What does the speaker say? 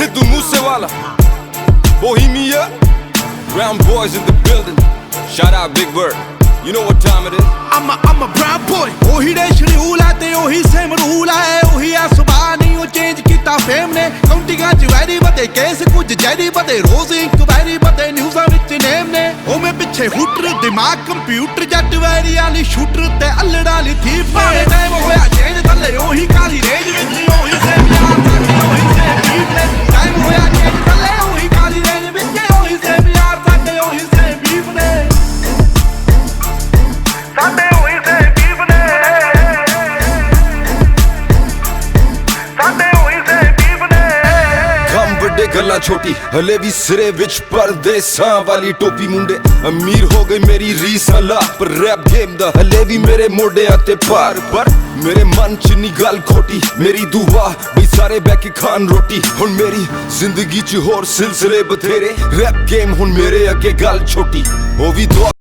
Sidhu Moosewala, Bohemia, Brown boys in the building. Shout out Big Bird. You know what time it is? I'm a brown boy. ओही दे schedule है ते ओही same rule है ओही आ सुबह नहीं वो चेंज किता फेम ने काउंटिंगां च वैरी बदे केस कुछ जैरी बदे रोज इंक्वायरी बदे न्यूज़ां विच नेम ने ओ मैं पिछे हुटर दिमाग कंप्यूटर जट वैरी वाली शूटर ते अल्लड़ा वाली थीप ने टाइम होया चेंज थल्ले ओही काली रेंज विच ओही सेम यार साडी ओही सेम बीट ने टाइम होया चेंज थल्ले ओही काली रेंज विच ओही सेम यार साडी ओही सेम बीट ने साडे ओही सेम बीट ने साडे ओही सेम बीट ने ਕੰਮ ਵੱਡੇ ਗੱਲਾਂ ਛੋਟੀ ਹਲੇ ਵੀ ਸਿਰੇ ਵਿੱਚ ਪਰਦੇਸਾਂ ਵਾਲੀ ਟੋਪੀ ਮੁੰਡੇ ਅਮੀਰ ਹੋ ਗਈ ਮੇਰੀ ਰੀਸ ਅਲਾ ਪਰ ਰੈਪ ਗੇਮ ਦਾ ਹਲੇ ਵੀ ਮੇਰੇ ਮੋਢਿਆਂ ਤੇ ਭਾਰ ਪਰ ਮੇਰੇ ਮਨ ਚ ਨੀ ਗੱਲ ਖੋਟੀ ਮੇਰੀ ਦੁਆ ਬਈ ਸਾਰੇ ਬਹਿ ਕੇ ਖਾਣ ਰੋਟੀ ਹੁਣ ਮੇਰੀ ਜ਼ਿੰਦਗੀ ਚ ਹੋਰ ਸਿਲਸਿਲੇ ਬਥੇਰੇ ਰੈਪ ਗੇਮ ਹੁਣ ਮੇਰੇ ਅੱਗੇ ਗੱਲ ਛੋਟੀ ਉਹ ਵੀ ਦੁਆ